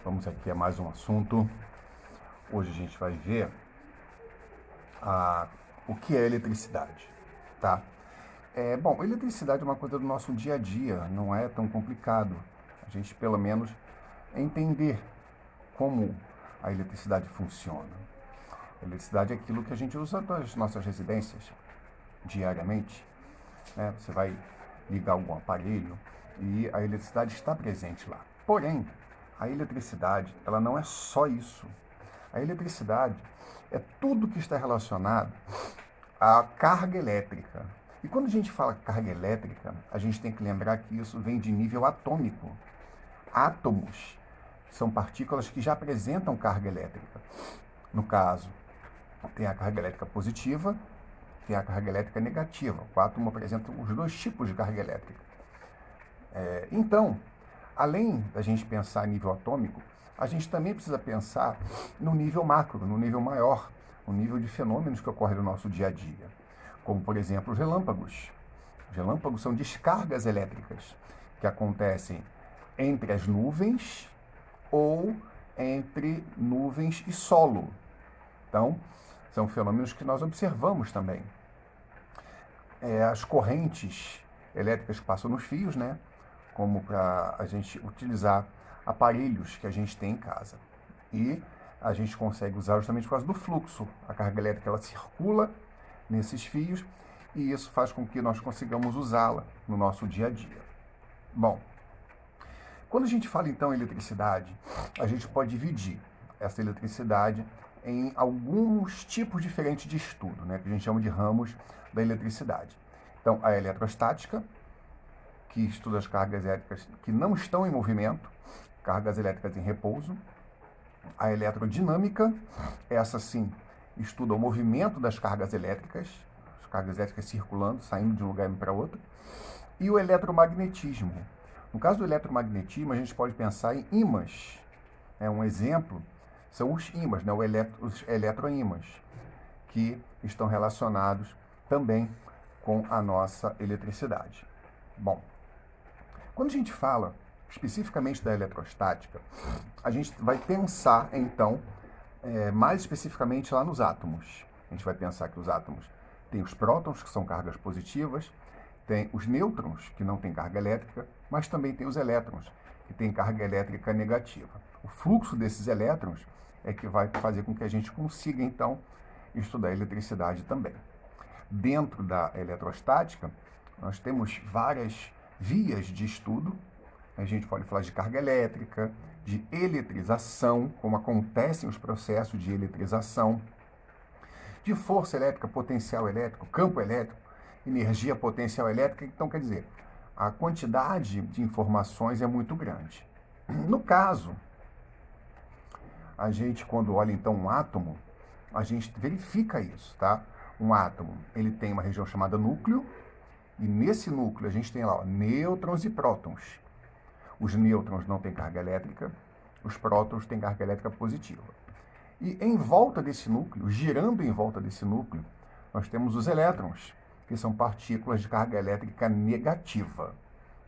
Vamos aqui a mais um assunto. Hoje a gente vai ver o que é eletricidade, tá? Bom, eletricidade é uma coisa do nosso dia a dia, não é tão complicado. A gente, pelo menos, entender como a eletricidade funciona. A eletricidade é aquilo que a gente usa nas nossas residências diariamente, né? Você vai ligar algum aparelho e a eletricidade está presente lá. Porém, a eletricidade, ela não é só isso. A eletricidade é tudo que está relacionado à carga elétrica. E quando a gente fala carga elétrica, a gente tem que lembrar que isso vem de nível atômico. Átomos são partículas que já apresentam carga elétrica. No caso, tem a carga elétrica positiva, tem a carga elétrica negativa. O átomo apresenta os dois tipos de carga elétrica. Então, além da gente pensar a nível atômico, a gente também precisa pensar no nível macro, no nível maior, no nível de fenômenos que ocorrem no nosso dia a dia, como, por exemplo, os relâmpagos. Os relâmpagos são descargas elétricas que acontecem entre as nuvens ou entre nuvens e solo. Então, são fenômenos que nós observamos também. As correntes elétricas que passam nos fios, né? Como para a gente utilizar aparelhos que a gente tem em casa. E a gente consegue usar justamente por causa do fluxo. A carga elétrica ela circula nesses fios e isso faz com que nós consigamos usá-la no nosso dia a dia. Bom, quando a gente fala então em eletricidade, a gente pode dividir essa eletricidade em alguns tipos diferentes de estudo, né, que a gente chama de ramos da eletricidade. Então, a eletrostática, que estuda as cargas elétricas que não estão em movimento, cargas elétricas em repouso. A eletrodinâmica, essa sim, estuda o movimento das cargas elétricas, as cargas elétricas circulando, saindo de um lugar para outro. E o eletromagnetismo. No caso do eletromagnetismo, a gente pode pensar em ímãs. Um exemplo são os ímãs, né? Os eletroímãs, que estão relacionados também com a nossa eletricidade. Bom, quando a gente fala especificamente da eletrostática, a gente vai pensar, então, mais especificamente lá nos átomos. A gente vai pensar que os átomos têm os prótons, que são cargas positivas, tem os nêutrons, que não têm carga elétrica, mas também tem os elétrons, que têm carga elétrica negativa. O fluxo desses elétrons é que vai fazer com que a gente consiga, então, estudar a eletricidade também. Dentro da eletrostática, nós temos várias vias de estudo. A gente pode falar de carga elétrica, de eletrização, como acontecem os processos de eletrização, de força elétrica, potencial elétrico, campo elétrico, energia potencial elétrica. Então, quer dizer, a quantidade de informações é muito grande. No caso, a gente, quando olha então um átomo, a gente verifica isso, tá? Um átomo, ele tem uma região chamada núcleo, e nesse núcleo a gente tem lá nêutrons e prótons. Os nêutrons não têm carga elétrica, os prótons têm carga elétrica positiva. E em volta desse núcleo, girando em volta desse núcleo, nós temos os elétrons, que são partículas de carga elétrica negativa.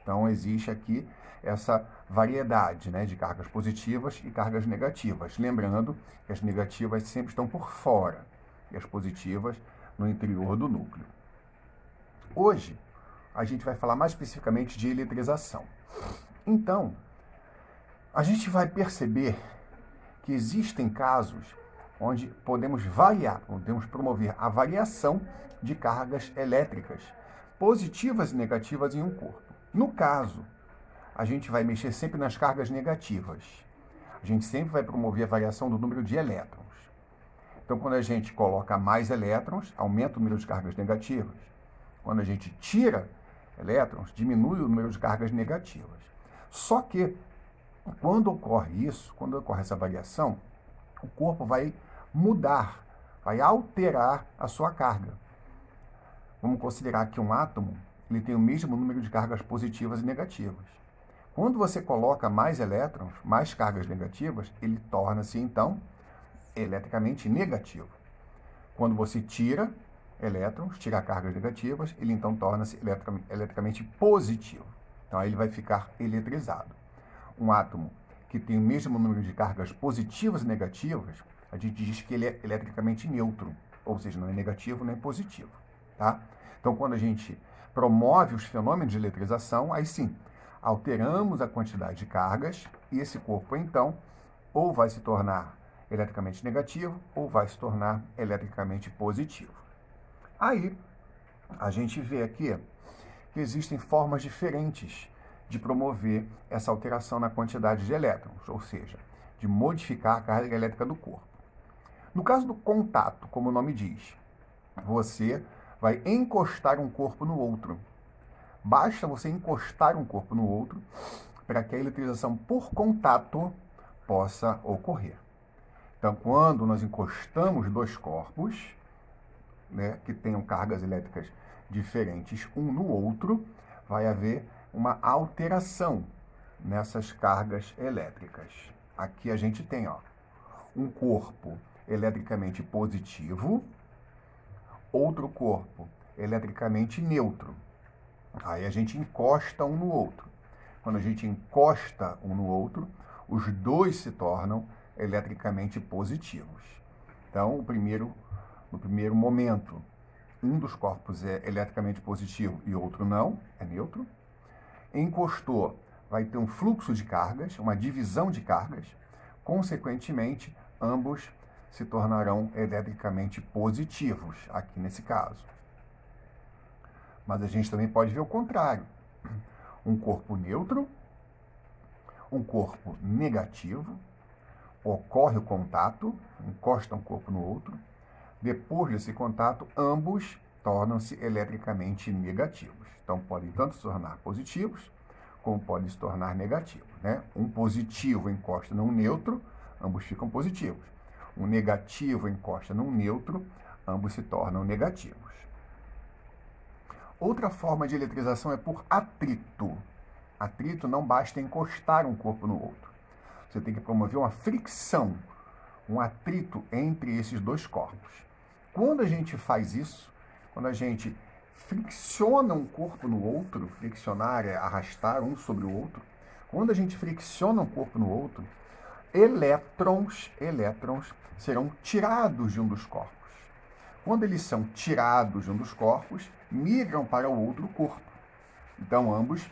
Então existe aqui essa variedade, né, de cargas positivas e cargas negativas. Lembrando que as negativas sempre estão por fora e as positivas no interior do núcleo. Hoje, a gente vai falar mais especificamente de eletrização. Então, a gente vai perceber que existem casos onde podemos variar, podemos promover a variação de cargas elétricas, positivas e negativas em um corpo. No caso, a gente vai mexer sempre nas cargas negativas. A gente sempre vai promover a variação do número de elétrons. Então, quando a gente coloca mais elétrons, aumenta o número de cargas negativas. Quando a gente tira elétrons, diminui o número de cargas negativas. Só que, quando ocorre isso, quando ocorre essa variação, o corpo vai mudar, vai alterar a sua carga. Vamos considerar que um átomo ele tem o mesmo número de cargas positivas e negativas. Quando você coloca mais elétrons, mais cargas negativas, ele torna-se, então, eletricamente negativo. Quando você tira elétrons, tira cargas negativas, ele então torna-se eletricamente positivo. Então, aí ele vai ficar eletrizado. Um átomo que tem o mesmo número de cargas positivas e negativas, a gente diz que ele é eletricamente neutro, ou seja, não é negativo nem positivo, tá? Então, quando a gente promove os fenômenos de eletrização, aí sim, alteramos a quantidade de cargas e esse corpo, então, ou vai se tornar eletricamente negativo ou vai se tornar eletricamente positivo. Aí, a gente vê aqui que existem formas diferentes de promover essa alteração na quantidade de elétrons, ou seja, de modificar a carga elétrica do corpo. No caso do contato, como o nome diz, você vai encostar um corpo no outro. Basta você encostar um corpo no outro para que a eletrização por contato possa ocorrer. Então, quando nós encostamos dois corpos, né, que tenham cargas elétricas diferentes um no outro, vai haver uma alteração nessas cargas elétricas. Aqui a gente tem um corpo eletricamente positivo, outro corpo eletricamente neutro. Aí a gente encosta um no outro. Quando a gente encosta um no outro, os dois se tornam eletricamente positivos. Então, no primeiro momento, um dos corpos é eletricamente positivo e outro não, é neutro. Encostou, vai ter um fluxo de cargas, uma divisão de cargas. Consequentemente, ambos se tornarão eletricamente positivos, aqui nesse caso. Mas a gente também pode ver o contrário. Um corpo neutro, um corpo negativo, ocorre o contato, encosta um corpo no outro. Depois desse contato, ambos tornam-se eletricamente negativos. Então, podem tanto se tornar positivos, como podem se tornar negativos, né? Um positivo encosta num neutro, ambos ficam positivos. Um negativo encosta num neutro, ambos se tornam negativos. Outra forma de eletrização é por atrito. Atrito não basta encostar um corpo no outro. Você tem que promover uma fricção, um atrito entre esses dois corpos. Quando a gente faz isso, quando a gente fricciona um corpo no outro, friccionar é arrastar um sobre o outro, quando a gente fricciona um corpo no outro, elétrons serão tirados de um dos corpos. Quando eles são tirados de um dos corpos, migram para o outro corpo. Então, ambos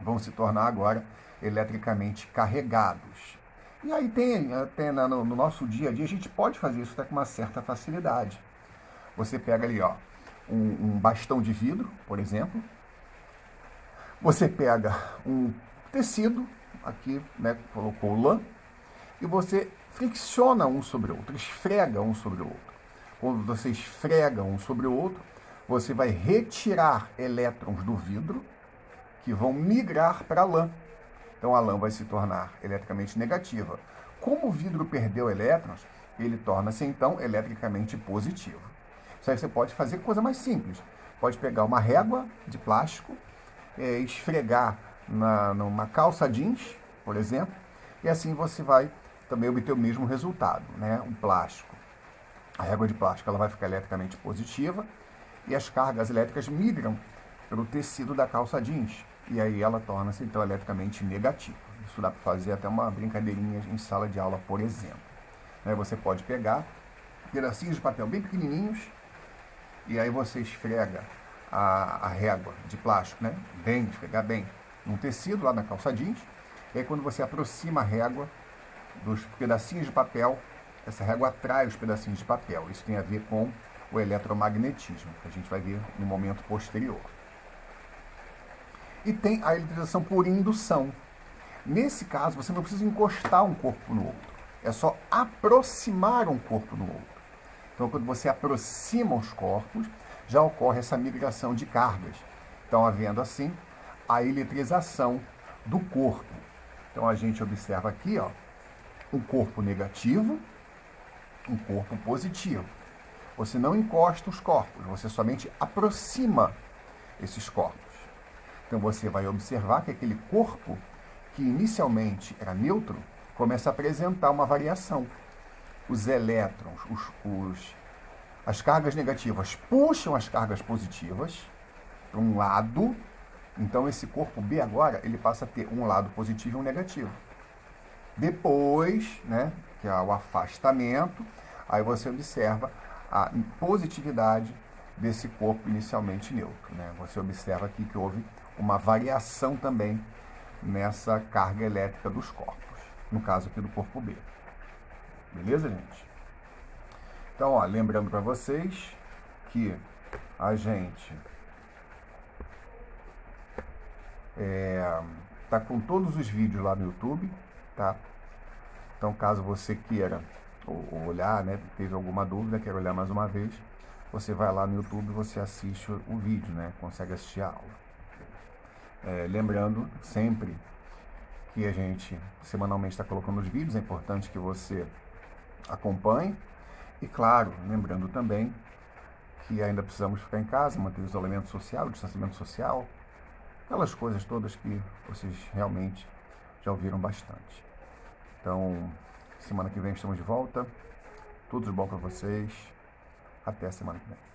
vão se tornar agora eletricamente carregados. E aí até no nosso dia a dia, a gente pode fazer isso até com uma certa facilidade. Você pega ali, um bastão de vidro, por exemplo. Você pega um tecido, aqui, né, colocou lã, e você fricciona um sobre o outro, esfrega um sobre o outro. Quando você esfrega um sobre o outro, você vai retirar elétrons do vidro que vão migrar para a lã. Então a lã vai se tornar eletricamente negativa. Como o vidro perdeu elétrons, ele torna-se então eletricamente positivo. Isso aí você pode fazer coisa mais simples. Pode pegar uma régua de plástico, esfregar numa calça jeans, por exemplo, e assim você vai também obter o mesmo resultado, né? Um plástico. A régua de plástico ela vai ficar eletricamente positiva e as cargas elétricas migram pelo tecido da calça jeans. E aí ela torna-se, então, eletricamente negativa. Isso dá para fazer até uma brincadeirinha em sala de aula, por exemplo. Você pode pegar pedacinhos de papel bem pequenininhos e aí você esfrega a régua de plástico, né? Esfregar bem num tecido lá na calça jeans. E aí quando você aproxima a régua dos pedacinhos de papel, essa régua atrai os pedacinhos de papel. Isso tem a ver com o eletromagnetismo, que a gente vai ver no momento posterior. E tem a eletrização por indução. Nesse caso, você não precisa encostar um corpo no outro. É só aproximar um corpo no outro. Então, quando você aproxima os corpos, já ocorre essa migração de cargas. Então, havendo assim, a eletrização do corpo. Então, a gente observa aqui, um corpo negativo, um corpo positivo. Você não encosta os corpos, você somente aproxima esses corpos. Então você vai observar que aquele corpo, que inicialmente era neutro, começa a apresentar uma variação. Os elétrons, as cargas negativas puxam as cargas positivas para um lado. Então esse corpo B agora ele passa a ter um lado positivo e um negativo. Depois, né, que é o afastamento, aí você observa a positividade desse corpo inicialmente neutro, né? Você observa aqui que houve uma variação também nessa carga elétrica dos corpos, no caso aqui do corpo B. Beleza, gente? Então, ó, lembrando para vocês que a gente tá com todos os vídeos lá no YouTube, tá? Então, caso você queira olhar, né, teve alguma dúvida, quer olhar mais uma vez, você vai lá no YouTube e você assiste o vídeo, né? Consegue assistir a aula. Lembrando sempre que a gente semanalmente está colocando os vídeos, é importante que você acompanhe. E claro, lembrando também que ainda precisamos ficar em casa, manter o isolamento social, o distanciamento social, aquelas coisas todas que vocês realmente já ouviram bastante. Então, semana que vem estamos de volta. Tudo de bom para vocês. Até a semana que vem.